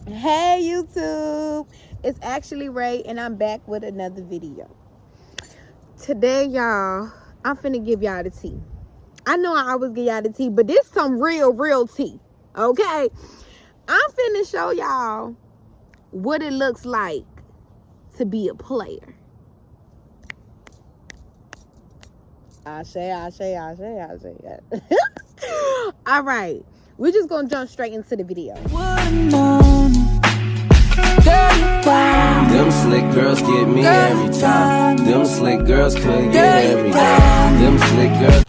Hey YouTube, it's actually Ray and I'm back with another video. Today y'all, I'm finna give y'all the tea. I know I always give y'all the tea, but this some real tea, okay? I'm finna show y'all what it looks like to be a player. Ashe. All right, we're just gonna jump straight into the video. Them slick girls get me every time. Them slick girls could get every time. Them slick girls.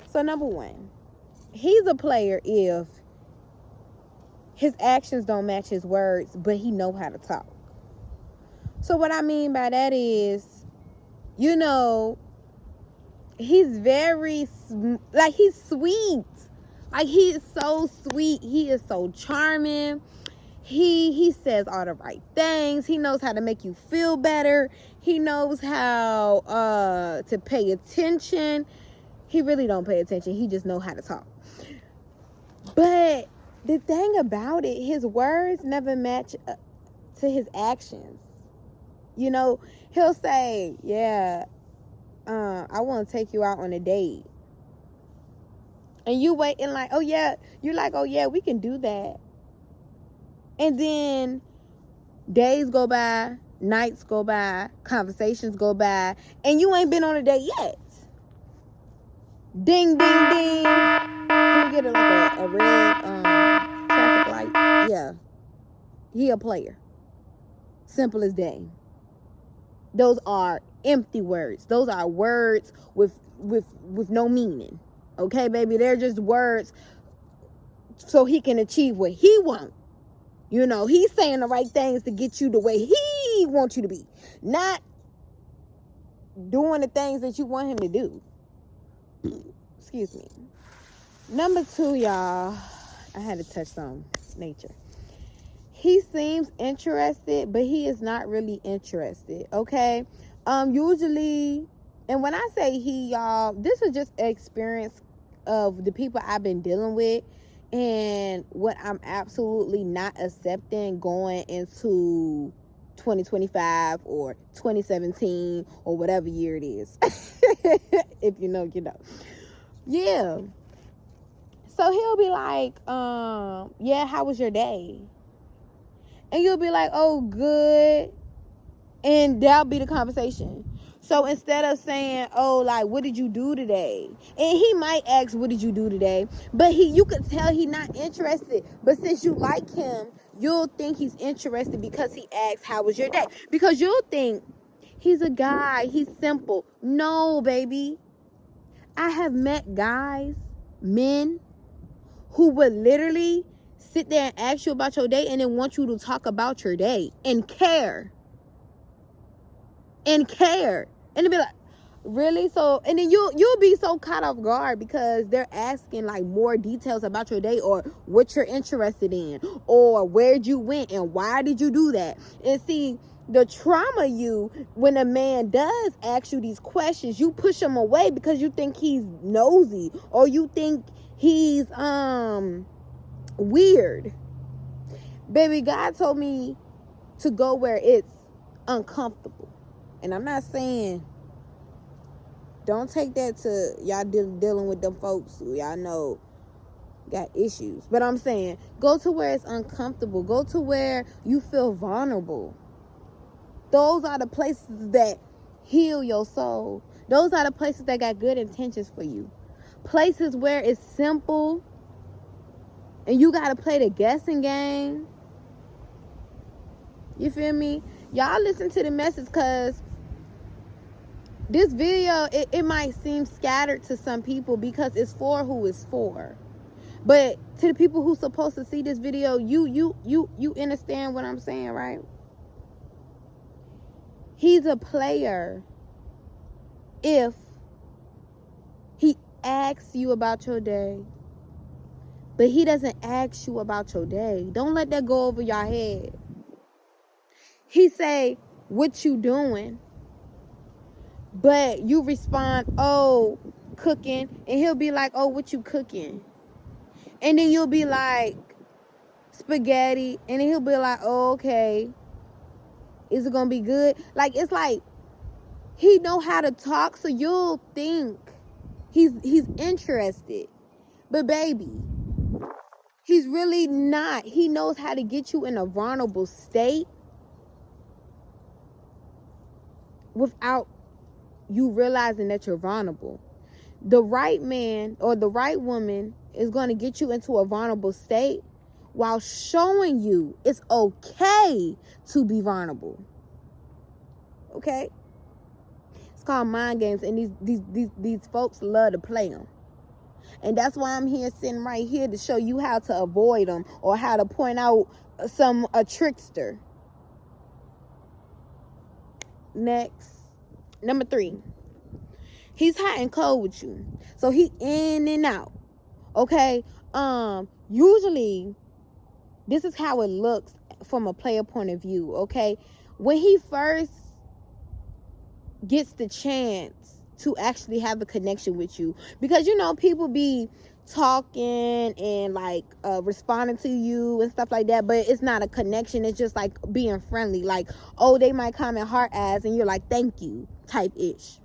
So number one, he's a player if his actions don't match his words, but he know how to talk. So what I mean by that is, he's very, he's sweet. Like, he is so sweet. He is so charming. He says all the right things. He knows how to make you feel better. He knows how to pay attention. He really don't pay attention. He just know how to talk. But the thing about it, his words never match to his actions. He'll say, yeah, I want to take you out on a date. And you waiting like, oh yeah, you're like, oh yeah, we can do that. And then days go by, nights go by, conversations go by, and you ain't been on a date yet. Ding, ding, ding. Can we get a red traffic light? Yeah. He a player. Simple as day. Those are empty words. Those are words with no meaning. Okay, baby? They're just words so he can achieve what he wants. He's saying the right things to get you the way he wants you to be. Not doing the things that you want him to do. Excuse me. Number two, y'all. I had to touch some nature. He seems interested, but he is not really interested, okay? Usually, and when I say he, y'all, this is just an experience of the people I've been dealing with and what I'm absolutely not accepting going into 2025 or 2017 or whatever year it is. If you know, you know. Yeah. So he'll be like, yeah, how was your day? And you'll be like, oh, good. And that'll be the conversation. So instead of saying, oh, like, what did you do today? And he might ask, what did you do today? But you could tell he's not interested. But since you like him, you'll think he's interested because he asks, how was your day? Because you'll think he's a guy. He's simple. No, baby. I have met guys, men, who would literally sit there and ask you about your day and then want you to talk about your day and care. And it'd be like, really? So, and then you'll be so caught off guard because they're asking like more details about your day or what you're interested in or where'd you went and why did you do that? And see, the trauma when a man does ask you these questions, you push him away because you think he's nosy or you think he's weird. Baby, God told me to go where it's uncomfortable. And I'm not saying don't take that to y'all dealing with them folks who y'all know got issues. But I'm saying go to where it's uncomfortable. Go to where you feel vulnerable. Those are the places that heal your soul. Those are the places that got good intentions for you. Places where it's simple and you got to play the guessing game. You feel me? Y'all listen to the message because this video, it might seem scattered to some people because it's for who it's for. But to the people who's supposed to see this video, you understand what I'm saying, right? He's a player if he asks you about your day, but he doesn't ask you about your day. Don't let that go over your head. He say, what you doing? But you respond, oh, cooking. And he'll be like, oh, what you cooking? And then you'll be like, spaghetti, and then he'll be like, oh, okay, is it gonna be good? Like, it's like he know how to talk, so you'll think he's interested, but baby, he's really not. He knows how to get you in a vulnerable state without you realizing that you're vulnerable. The right man or the right woman is going to get you into a vulnerable state while showing you it's okay to be vulnerable. Okay? It's called mind games, and these folks love to play them. And that's why I'm here sitting right here to show you how to avoid them, or how to point out a trickster. Next. Number 3. He's hot and cold with you. So he in and out. Okay? Usually this is how it looks from a player point of view, okay? When he first gets the chance to actually have a connection with you, because you know people be talking and like responding to you and stuff like that, but it's not a connection. It's just like being friendly, like, oh, they might comment heart ass and you're like, thank you type ish.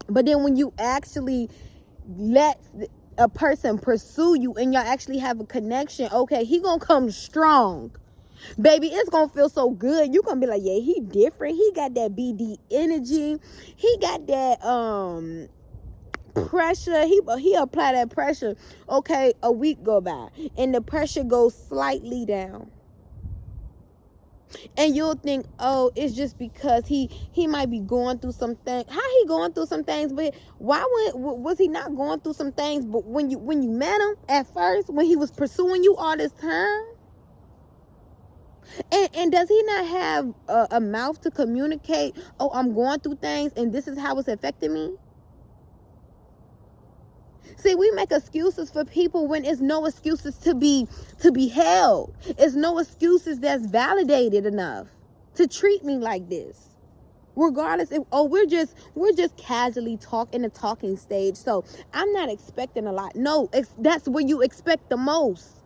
But then when you actually let a person pursue you and y'all actually have a connection, okay, he gonna come strong. Baby, it's gonna feel so good. You gonna be like, yeah, he different. He got that BD energy. He got that pressure. He apply that pressure. Okay, a week go by and the pressure goes slightly down. And you'll think, oh, it's just because he might be going through some things. How he going through some things? But why was he not going through some things? But when you met him at first, when he was pursuing you all this time, and does he not have a mouth to communicate? Oh, I'm going through things, and this is how it's affecting me. See, we make excuses for people when it's no excuses to be held. It's no excuses that's validated enough to treat me like this. Regardless if, oh, we're just casually in the talking stage. So I'm not expecting a lot. No, that's where you expect the most.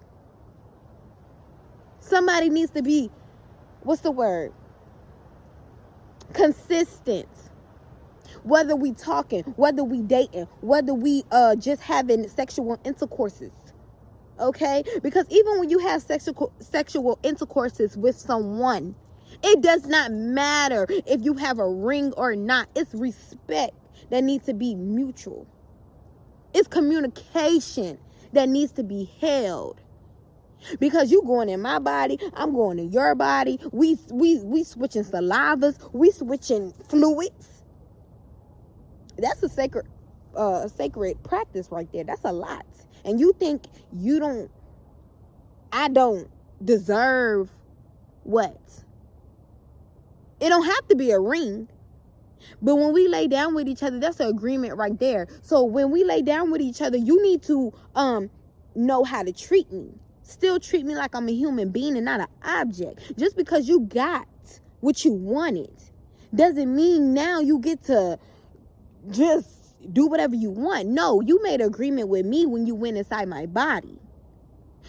Somebody needs to be, what's the word? Consistent. Whether we talking, whether we dating, whether we just having sexual intercourses, okay? Because even when you have sexual intercourses with someone, it does not matter if you have a ring or not. It's respect that needs to be mutual. It's communication that needs to be held. Because you going in my body, I'm going in your body. We switching salivas, we switching fluids. That's a sacred practice right there. That's a lot. And you think I don't deserve what? It don't have to be a ring. But when we lay down with each other, that's an agreement right there. So when we lay down with each other, you need to know how to treat me. Still treat me like I'm a human being and not an object. Just because you got what you wanted doesn't mean now you get to just do whatever you want. No, you made an agreement with me when you went inside my body.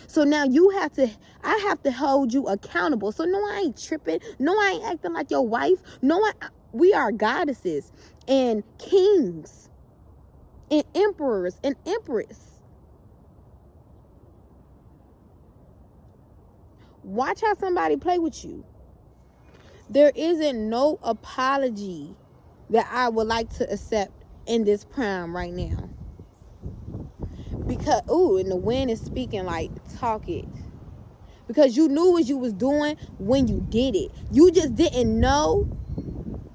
So now I have to hold you accountable. So no, I ain't tripping. No, I ain't acting like your wife. No, we are goddesses and kings and emperors and empress. Watch how somebody play with you. There isn't no apology that I would like to accept in this prime right now. Because, and the wind is speaking, like, talk it. Because you knew what you was doing when you did it. You just didn't know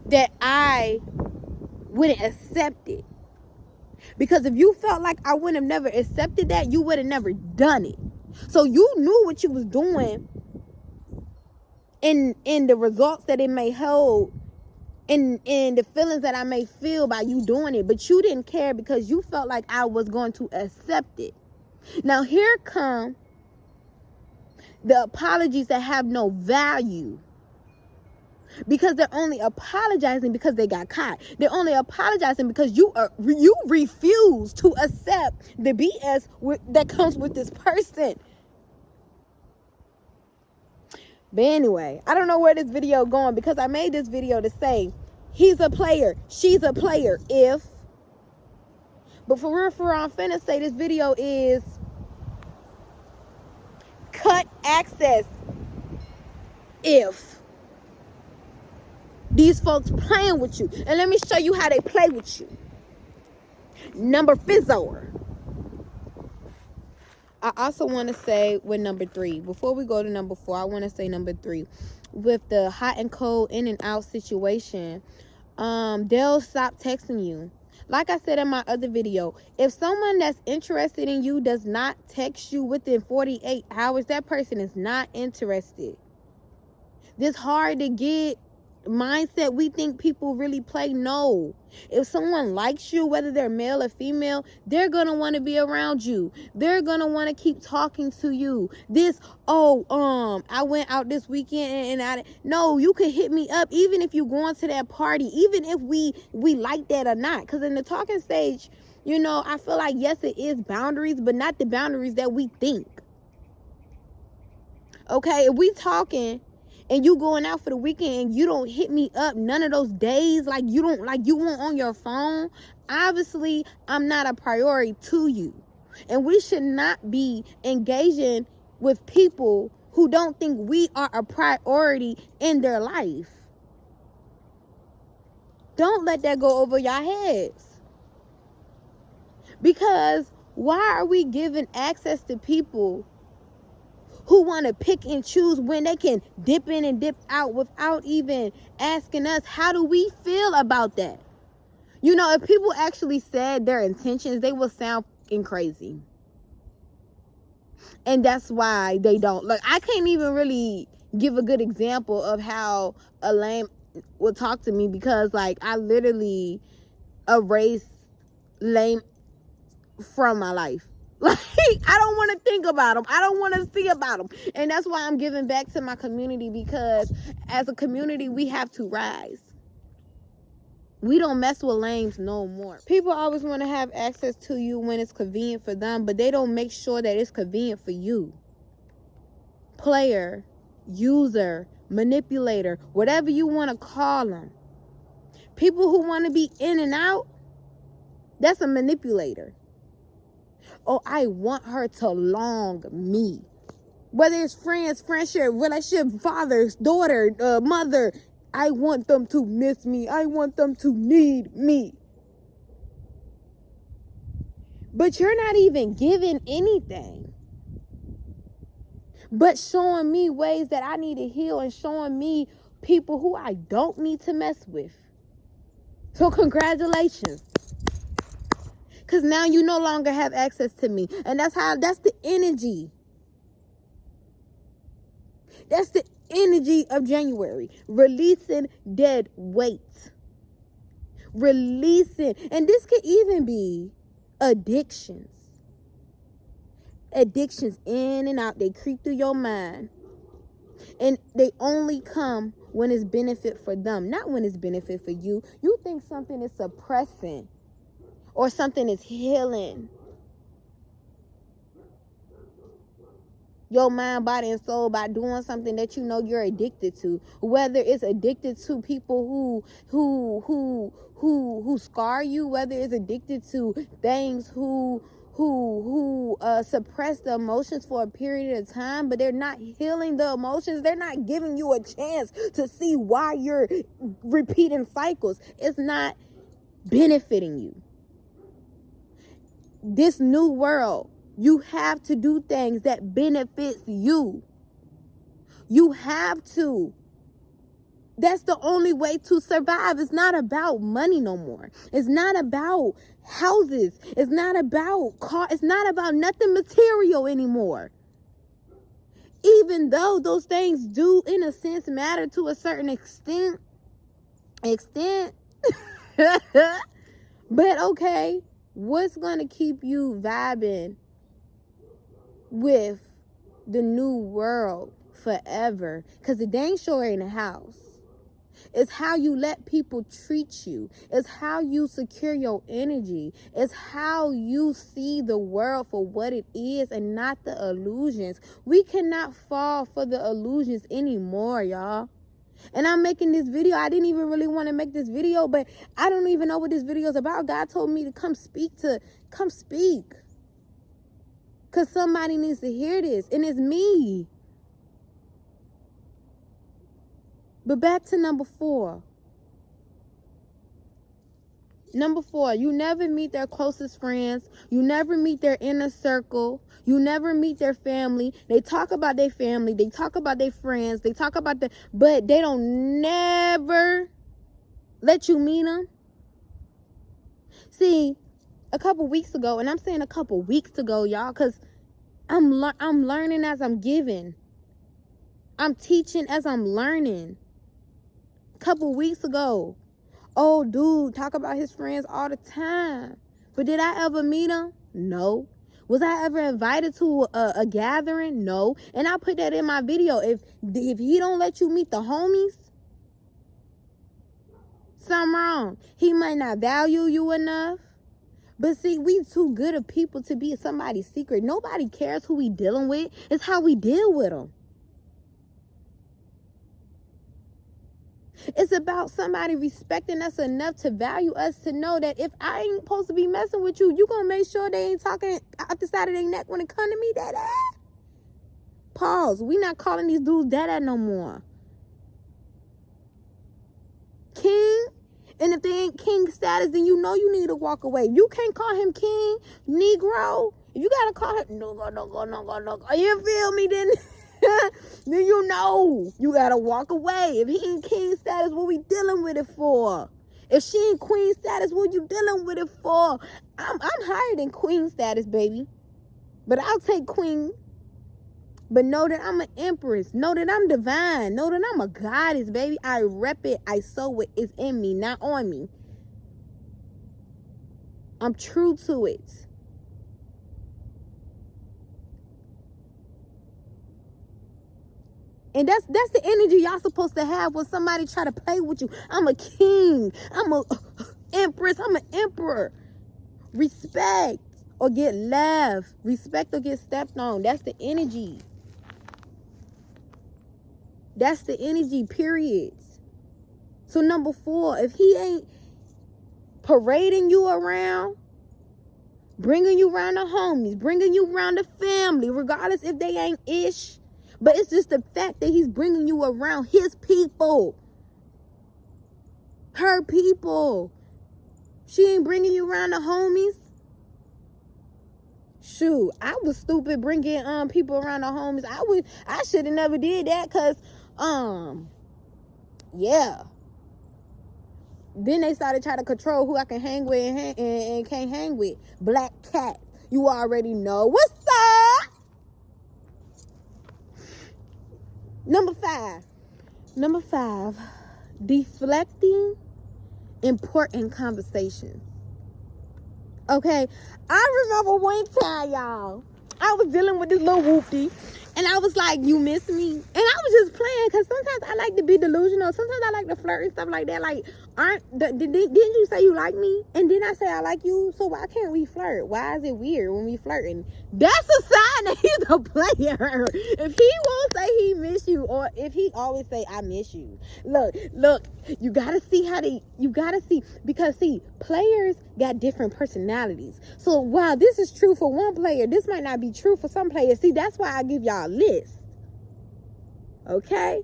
that I wouldn't accept it. Because if you felt like I would have never accepted that, you would have never done it. So you knew what you was doing in the results that it may hold, in the feelings that I may feel by you doing it, but you didn't care because you felt like I was going to accept it. Now here come the apologies that have no value, because they're only apologizing because they got caught. They're only apologizing because you refuse to accept the BS that comes with this person. But anyway, I don't know where this video going because I made this video to say he's a player, she's a player, if. But for real, I'm finna say this video is cut access if these folks playing with you. And let me show you how they play with you. Number Fizzor. I also want to say with number 3, before we go to number 4, I want to say number 3. With the hot and cold in and out situation, they'll stop texting you. Like I said in my other video, if someone that's interested in you does not text you within 48 hours, that person is not interested. This hard to get mindset we think people really play. No. If someone likes you, whether they're male or female, they're going to want to be around you. They're going to want to keep talking to you. I went out this weekend no, you can hit me up even if you're going to that party, even if we like that or not. Because in the talking stage, I feel like, yes, it is boundaries, but not the boundaries that we think. Okay, if we talking and you going out for the weekend and you don't hit me up none of those days, like you weren't on your phone, obviously I'm not a priority to you. And we should not be engaging with people who don't think we are a priority in their life. Don't let that go over your heads. Because why are we giving access to people who want to pick and choose when they can dip in and dip out without even asking us how do we feel about that? If people actually said their intentions, they will sound fucking crazy. And that's why they don't. Like, I can't even really give a good example of how a lame will talk to me because, like, I literally erased lame from my life. Like, I don't want to think about them. I don't want to see about them. And that's why I'm giving back to my community, because as a community, we have to rise. We don't mess with lames no more. People always want to have access to you when it's convenient for them, but they don't make sure that it's convenient for you. Player, user, manipulator, whatever you want to call them. People who want to be in and out, that's a manipulator. Oh, I want her to long me. Whether it's friends, friendship, relationship, father, daughter, mother, I want them to miss me. I want them to need me. But you're not even giving anything. But showing me ways that I need to heal and showing me people who I don't need to mess with. So congratulations. Because now you no longer have access to me. And that's the energy. That's the energy of January. Releasing dead weight. Releasing. And this could even be addictions. Addictions in and out. They creep through your mind. And they only come when it's benefit for them. Not when it's benefit for you. You think something is suppressing. Or something is healing your mind, body, and soul by doing something that you know you're addicted to. Whether it's addicted to people who scar you, whether it's addicted to things who suppress the emotions for a period of time, but they're not healing the emotions. They're not giving you a chance to see why you're repeating cycles. It's not benefiting you. This new world, you have to do things that benefits you. You have to. That's the only way to survive. It's not about money no more. It's not about houses. It's not about car. It's not about nothing material anymore. Even though those things do, in a sense, matter to a certain extent. But okay. What's going to keep you vibing with the new world forever? Because the dang sure ain't a house. It's how you let people treat you. It's how you secure your energy. It's how you see the world for what it is and not the illusions. We cannot fall for the illusions anymore, y'all. And I'm making this video. I didn't even really want to make this video, but I don't even know what this video is about. God told me to come speak. Because somebody needs to hear this, and it's me. But back to number 4. Number 4, you never meet their closest friends. You never meet their inner circle. You never meet their family. They talk about their family. They talk about their friends. They talk about but they don't never let you meet them. See, a couple weeks ago, and I'm saying a couple weeks ago, y'all, because I'm learning as I'm giving. I'm teaching as I'm learning. Couple weeks ago, oh dude talk about his friends all the time, but did I ever meet him? No. Was I ever invited to a gathering? No. And I put that in my video. If he don't let you meet the homies, something wrong. He might not value you enough. But see, we too good of people to be somebody's secret. Nobody cares who we dealing with. It's how we deal with them. It's about somebody respecting us enough to value us, to know that if I ain't supposed to be messing with you, you gonna make sure they ain't talking out the side of their neck when it come to me, dada. Pause. We not calling these dudes dada no more. King. And if they ain't king status, then you know you need to walk away. You can't call him king, Negro. If you gotta call him no. You feel me then? Then you know you gotta walk away. If he ain't king status, what we dealing with it for? If she ain't queen status, what you dealing with it for? I'm higher than queen status, baby. But I'll take queen. But know that I'm an empress. Know that I'm divine. Know that I'm a goddess, baby. I rep it. I sow it. It's in me, not on me. I'm true to it. And that's the energy y'all supposed to have when somebody try to play with you. I'm a king. I'm a empress. I'm an emperor. Respect or get left. Respect or get stepped on. That's the energy. That's the energy, period. So number 4, if he ain't parading you around, bringing you around the homies, bringing you around the family, regardless if they ain't ish, but it's just the fact that he's bringing you around his people, her people. She ain't bringing you around the homies. Shoot, I was stupid bringing people around the homies. I should have never did that, cause yeah. Then they started trying to control who I can hang with and can't hang with. Black cat, you already know what's up. Number 5, deflecting important conversations. Okay, I remember one time, y'all, I was dealing with this little whoopty, and I was like, you miss me? And I was just playing, because sometimes I like to be delusional. Sometimes I like to flirt and stuff like that. Like, didn't you say you like me? And then I say I like you, so why can't we flirt? Why is it weird when we flirting? That's a sign that he's a player. If he won't say he miss you, or if he always say I miss you. Look, you gotta see because see, players got different personalities. So while this is true for one player, this might not be true for some players. See, that's why I give y'all a list. Okay?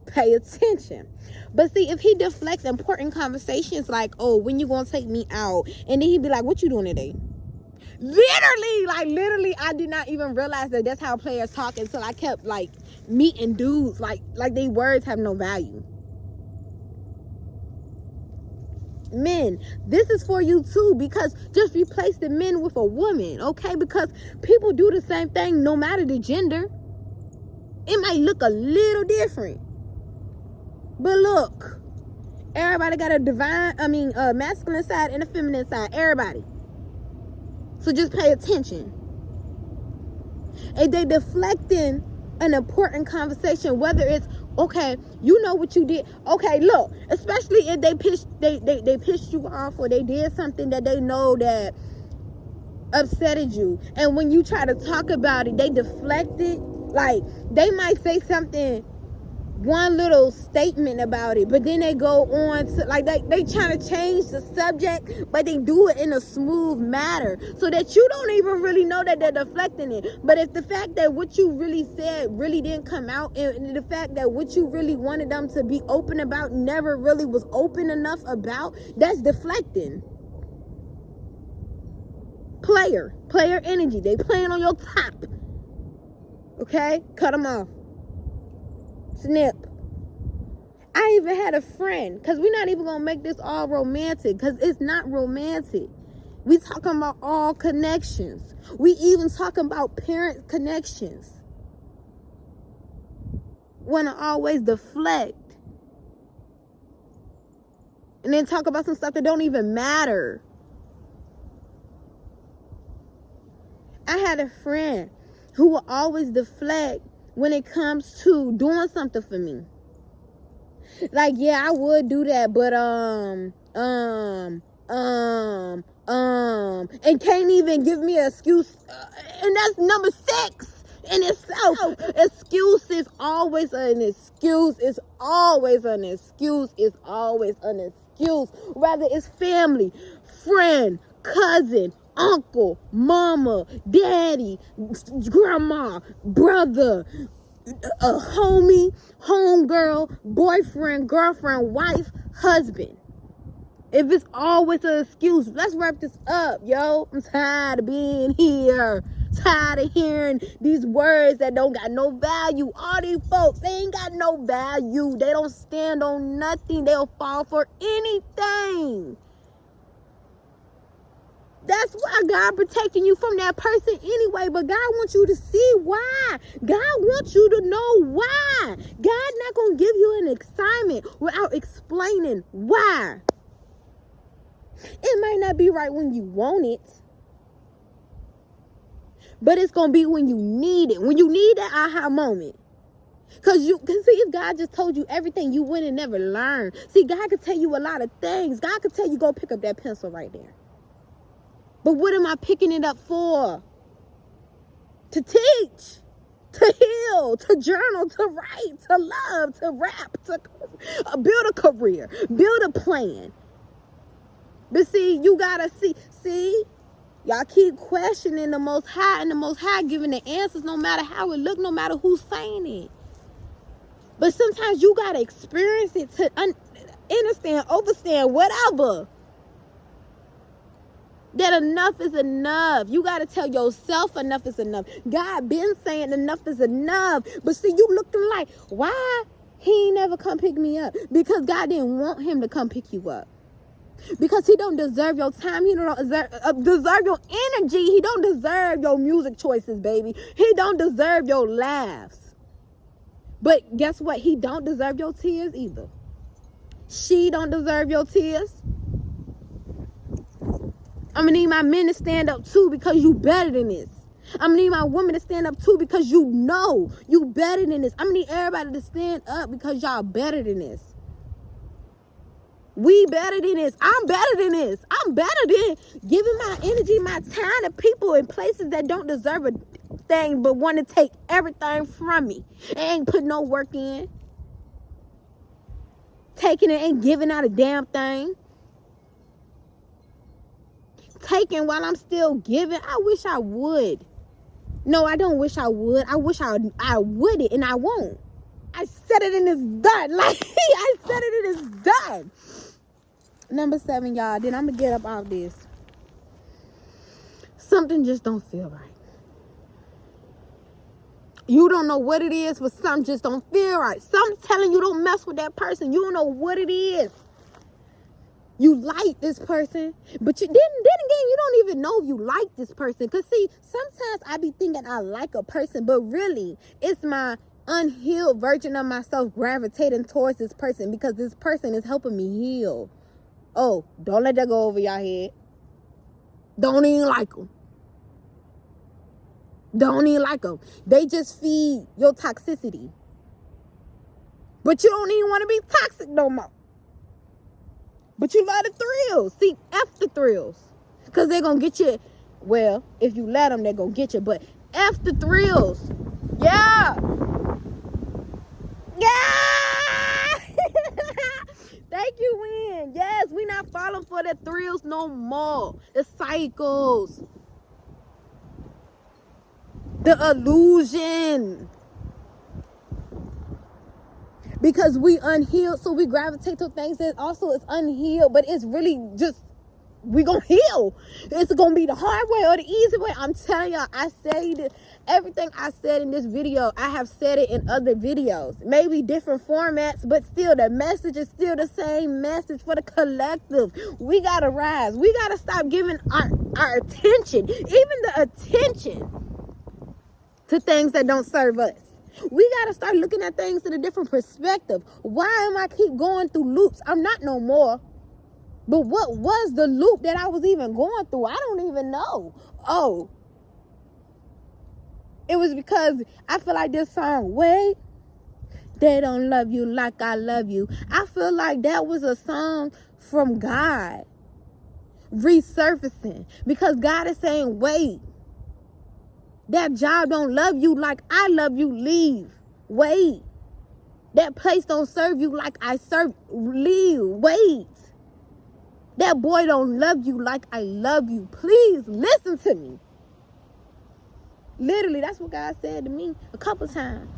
Pay attention. But see, if he deflects important conversations like, oh, when you gonna take me out? And then he'd be like, what you doing today? Literally, I did not even realize that that's how players talk until I kept like meeting dudes like they words have no value. Men, this is for you too, because just replace the men with a woman, okay? Because people do the same thing no matter the gender. It might look a little different, but look, everybody got a masculine side and a feminine side. Everybody. So just pay attention. And they deflecting an important conversation, whether it's, okay, you know what you did. Okay, look, especially if they pissed you off, or they did something that they know that upsetted you, and when you try to talk about it, they deflect it. Like, they might say something, one little statement about it, but then they go on to, like, they trying to change the subject, but they do it in a smooth manner so that you don't even really know that they're deflecting it. But if the fact that what you really said really didn't come out, and the fact that what you really wanted them to be open about never really was open enough about, that's deflecting. Player energy. They playing on your top. Okay? Cut them off. Snip. I even had a friend, because we're not even going to make this all romantic, because it's not romantic. We talking about all connections. We even talking about parent connections. Want to always deflect. And then talk about some stuff that don't even matter. I had a friend who will always deflect when it comes to doing something for me. Like, yeah, I would do that, but and can't even give me an excuse, and that's number 6 in itself. Excuse is always an excuse. It's always an excuse. It's always an excuse. Whether it's family, friend, cousin, uncle, mama, daddy, grandma, brother, a homie, homegirl, boyfriend, girlfriend, wife, husband. If it's always an excuse, let's wrap this up, yo. I'm tired of being here. Tired of hearing these words that don't got no value. All these folks, they ain't got no value. They don't stand on nothing. They'll fall for anything. That's why God protecting you from that person anyway. But God wants you to see why. God wants you to know why. God not going to give you an assignment without explaining why. It might not be right when you want it, but it's going to be when you need it. When you need that aha moment. Because see, if God just told you everything, you wouldn't never learn. See, God could tell you a lot of things. God could tell you, go pick up that pencil right there. But what am I picking it up for? To teach, to heal, to journal, to write, to love, to rap, to build a career, build a plan. But see, you gotta see, y'all keep questioning the Most High, and the Most High giving the answers no matter how it look, no matter who's saying it. But sometimes you gotta experience it to understand, understand, whatever. That enough is enough. You got to tell yourself enough is enough. God been saying enough is enough. But see, you looking like, why he ain't never come pick me up? Because God didn't want him to come pick you up. Because he don't deserve your time. He don't deserve your energy. He don't deserve your music choices, baby. He don't deserve your laughs. But guess what? He don't deserve your tears either. She don't deserve your tears. I'm going to need my men to stand up too, because you better than this. I'm going to need my women to stand up too, because you know you better than this. I'm going to need everybody to stand up because y'all better than this. We better than this. I'm better than this. I'm better than giving my energy, my time to people in places that don't deserve a thing but want to take everything from me. They ain't put no work in. Taking it, ain't giving out a damn thing. Taking while I'm still giving. I wish I would. No, I don't wish I would. I wish I wouldn't, and I won't. I said it and it's done. Like, I said it and it's done. Number 7, y'all. Then I'm going to get up off this. Something just don't feel right. You don't know what it is, but something just don't feel right. Something telling you don't mess with that person. You don't know what it is. You like this person, but then again, you don't even know if you like this person. Because see, sometimes I be thinking I like a person, but really, it's my unhealed version of myself gravitating towards this person because this person is helping me heal. Oh, don't let that go over your head. Don't even like them. Don't even like them. They just feed your toxicity. But you don't even want to be toxic no more. But you love the thrills. See, F the thrills. Because they're going to get you. Well, if you let them, they're going to get you. But F the thrills. Yeah. Yeah. Thank you, Win. Yes, we not falling for the thrills no more. The cycles. The illusion. Because we unhealed, so we gravitate to things that also is unhealed, but it's really just, we gonna heal. It's gonna be the hard way or the easy way. I'm telling y'all, I say this, everything I said in this video, I have said it in other videos. Maybe different formats, but still the message is still the same message for the collective. We gotta rise. We gotta stop giving our attention, even the attention, to things that don't serve us. We got to start looking at things in a different perspective. Why am I keep going through loops? I'm not no more. But what was the loop that I was even going through? I don't even know. Oh. It was because I feel like this song, Wait, They Don't Love You Like I Love You. I feel like that was a song from God resurfacing. Because God is saying, wait. That job don't love you like I love you. Leave. Wait. That place don't serve you like I serve. Leave. Wait. That boy don't love you like I love you. Please listen to me. Literally, that's what God said to me a couple times.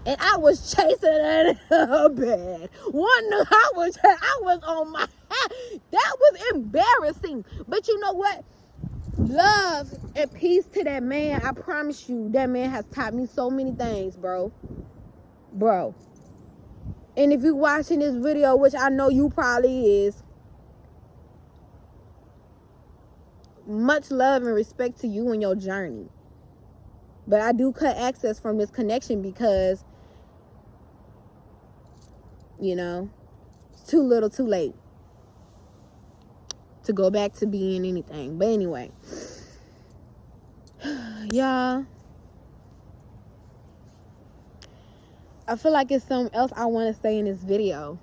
And I was chasing that bad. I was on my that was embarrassing. But you know what? Love and peace to that man. I promise you, that man has taught me so many things, bro. And if you're watching this video, which I know you probably is, much love and respect to you and your journey. But I do cut access from this connection because, you know, it's too little too late to go back to being anything. But anyway, y'all, I feel like it's something else I want to say in this video.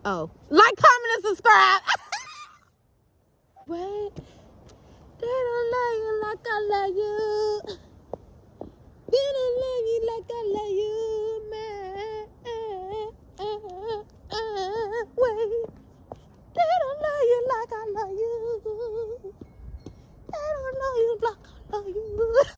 Oh, like, comment, and subscribe. Wait, they don't love you like I love you. They don't love you like I love you.